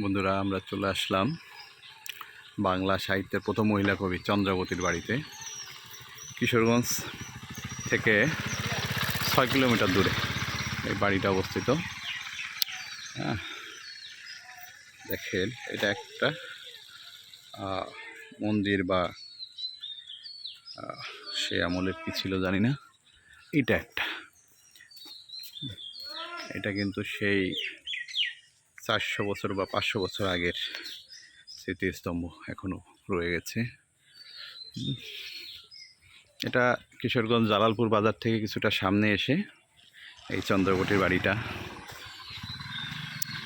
বন্ধুরা, আমরা চলে আসলাম বাংলা সাহিত্যের প্রথম মহিলা কবি চন্দ্রাবতীর বাড়িতে। কিশোরগঞ্জ থেকে 6 কিলোমিটার দূরে এই বাড়িটা অবস্থিত। দেখেন, এটা একটা মন্দির বা সে আমলের কি ছিল জানি না। এটা কিন্তু সেই 400 বছর বা 500 বছর আগের স্মৃতিস্তম্ভ এখনো রয়ে গেছে। এটা কিশোরগঞ্জ জালালপুর বাজার থেকে কিছুটা সামনে এসে এই চন্দ্রাবতীর বাড়িটা।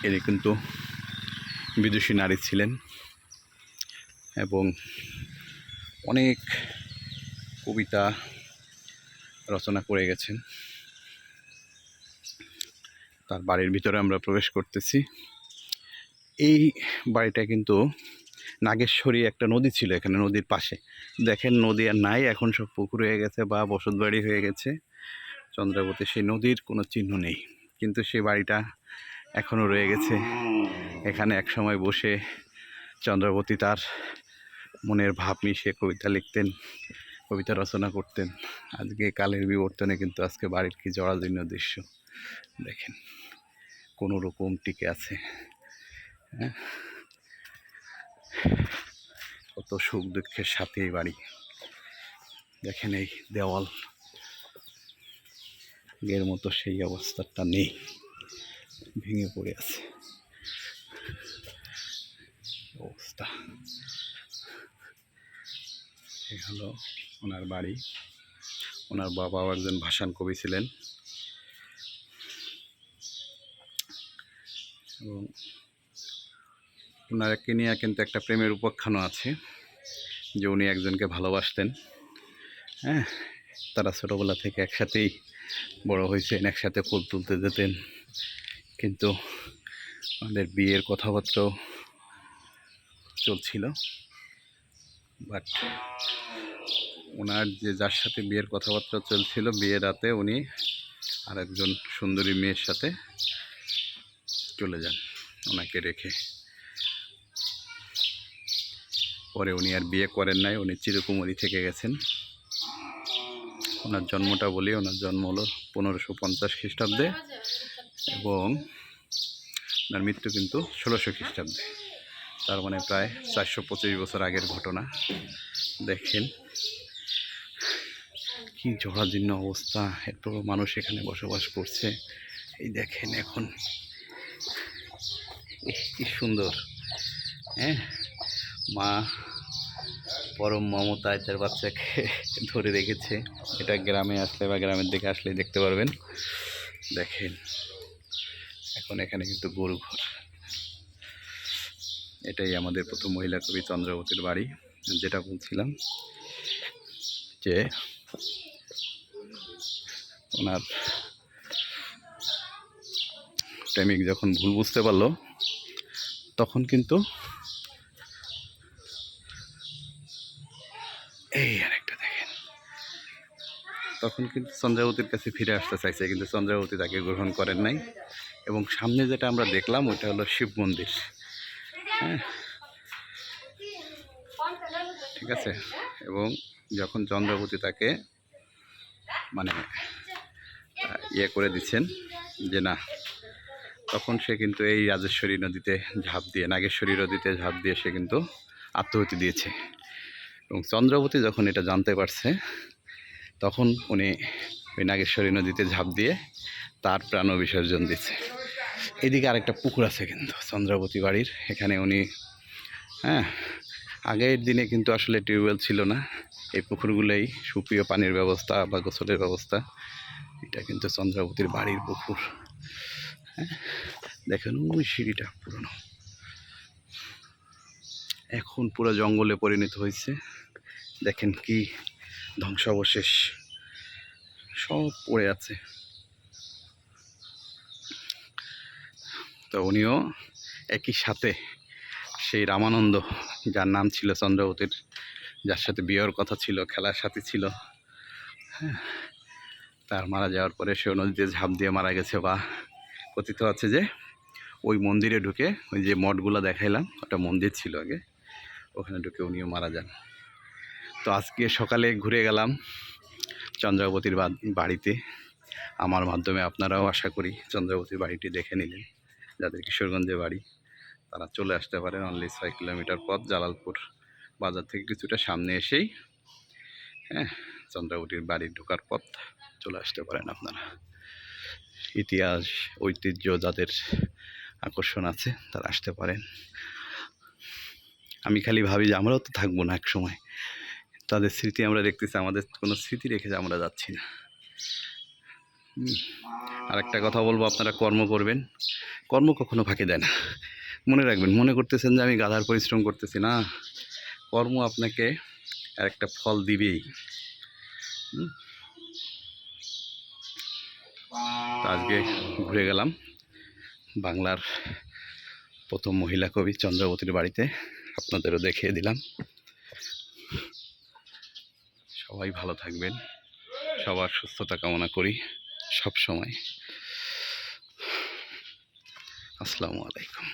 এর কিন্তু বিদুষী নারী ছিলেন এবং অনেক কবিতা রচনা করে গেছেন। তার বাড়ির ভিতরে আমরা প্রবেশ করতেছি। এই বাড়িটা কিন্তু নাগেশ্বরী একটা নদী ছিল এখানে, নদীর পাশে। দেখেন, নদী আর নাই, এখন সব পুকুর হয়ে গেছে বা বসত বাড়ি হয়ে গেছে। চন্দ্রাবতী সেই নদীর কোনো চিহ্ন নেই, কিন্তু সেই বাড়িটা এখনও রয়ে গেছে। এখানে এক সময় বসে চন্দ্রাবতী তার মনের ভাব মিশিয়ে কবিতা লিখতেন, কবিতা রচনা করতেন। আজকে কালের বিবর্তনে কিন্তু আজকে বাড়ির কি জরাজীর্ণ দৃশ্য দেখেন, কোনো রকম টিকে আছে। হ্যাঁ, কত সুখ দুঃখের সাথে এই বাড়ি। দেখেন, এই দেওয়াল এর মতো সেই অবস্থাটা নেই, ভেঙে পড়ে আছে অবস্থা। এই হলো ওনার বাড়ি। ওনার বাবাও একজন ভাষান কবি ছিলেন এবং ওনার নিয়ে কিন্তু একটা প্রেমের উপাখ্যানও আছে যে উনি একজনকে ভালোবাসতেন। হ্যাঁ, তারা ছোটোবেলা থেকে একসাথেই বড় হয়েছেন, একসাথে ফুল তুলতে যেতেন, কিন্তু আমাদের বিয়ের কথাবার্তাও চলছিল। বাট ওনার যার সাথে বিয়ের কথাবার্তা চলছিল, বিয়ের রাতে উনি আর একজন সুন্দরী মেয়ের সাথে চলে যান ওনাকে রেখে। পরে উনি আর বিয়ে করেন নাই, উনি চিরকুমারী থেকে গেছেন। ওনার জন্মটা বলি, ওনার জন্ম হলো 1550 খ্রিস্টাব্দে এবং ওনার মৃত্যু কিন্তু 1600 খ্রিস্টাব্দে। তার মানে প্রায় 425 বছর আগের ঘটনা। দেখেন কি জরাজীর্ণ অবস্থা, এত মানুষ এখানে বসবাস করছে। এই দেখেন এখন কি সুন্দর। হ্যাঁ, মা পরম মমতায় তার বাচ্চাকে ধরে রেখেছে। এটা গ্রামে আসলে বা গ্রামের দিকে আসলে দেখতে পারবেন। দেখেন, এখন এখানে কিন্তু গরু ঘর। এটাই আমাদের প্রথম মহিলা কবি চন্দ্রাবতীর বাড়ি। যেটা বলছিলাম যে ওনার প্রেমিক যখন ভুল বুঝতে পারলো, তখন কিন্তু এই আরেকটা দেখেন, তখন কিন্তু চন্দ্রাবতীর কাছে ফিরে আসতে চাইছে, কিন্তু চন্দ্রাবতী তাকে গ্রহণ করেন নাই। এবং সামনে যেটা আমরা দেখলাম ওইটা হলো শিব মন্দির। হ্যাঁ, ঠিক আছে। এবং যখন চন্দ্রাবতী তাকে মানে ইয়ে করে দিচ্ছেন যে না, তখন সে কিন্তু এই রাজেশ্বরী নদীতে ঝাঁপ দিয়ে, নাগেশ্বরী নদীতে ঝাঁপ দিয়ে সে কিন্তু আত্মহত্যা দিয়েছে। এবং চন্দ্রাবতী যখন এটা জানতে পারছে, তখন উনি ওই নাগেশ্বরী নদীতে ঝাঁপ দিয়ে তার প্রাণ বিসর্জন দিচ্ছে। এদিকে আরেকটা পুকুর আছে কিন্তু চন্দ্রাবতী বাড়ির, এখানে উনি আগের দিনে কিন্তু আসলে টিউবওয়েল ছিল না, এই পুকুরগুলোই সুপ্রিয় পানির ব্যবস্থা বা গোসলের ব্যবস্থা। এটা কিন্তু চন্দ্রাবতীর বাড়ির পুকুর। হ্যাঁ, দেখেন ওই সিঁড়িটা পুরনো, এখন পুরো জঙ্গলে পরিণত হয়েছে। দেখেন কি ধ্বংসাবশেষ, সব পড়ে আছে। তো উনিও একই সাথে সেই রামানন্দ, যার নাম ছিল চন্দ্রাবতীর, যার সাথে বিয়ের কথা ছিল, খেলার সাথী ছিল, হ্যাঁ, তার মারা যাওয়ার পরে সে নদীতে ঝাঁপ দিয়ে মারা গেছে। বা কথিত আছে যে ওই মন্দিরে ঢুকে ওই যে মঠগুলো দেখাইলাম ওটা মন্দির ছিল আগে, ওখানে ঢুকে উনিও মারা যান। তো আজকে সকালে ঘুরে গেলাম চন্দ্রাবতীর বাড়িতে। আমার মাধ্যমে আপনারাও আশা করি চন্দ্রাবতীর বাড়িটি দেখে নিলেন। যাদের কিশোরগঞ্জে বাড়ি তারা চলে আসতে পারেন, অনলি 6 কিলোমিটার পথ, জালালপুর বাজার থেকে কিছুটা সামনে এসেই হ্যাঁ চন্দ্রাবতীর বাড়ি ঢোকার পথ, চলে আসতে পারেন আপনারা। ইতিহাস ঐতিহ্য যাদের আকর্ষণ আছে তারা আসতে পারেন। আমি খালি ভাবি যে আমরাও তো থাকবো না এক সময়, তাদের স্মৃতি আমরা দেখতেছি, আমাদের কোনো স্মৃতি রেখে আমরা যাচ্ছি না। আর একটা কথা বলবো, আপনারা কর্ম করবেন, কর্ম কখনো ফাঁকি দেয় না। মনে রাখবেন, মনে করতেছেন যে আমি গাধার পরিশ্রম করতেছি, না, কর্ম আপনাকে আর একটা ফল দিবেই। আজকে ঘুরে গেলাম বাংলার প্রথম মহিলা কবি চন্দ্রাবতীর বাড়িতে, আপনাদেরও দেখিয়ে দিলাম। সবাই ভালো থাকবেন, সবার সুস্থতা কামনা করি সব সময়। আসসালামু আলাইকুম।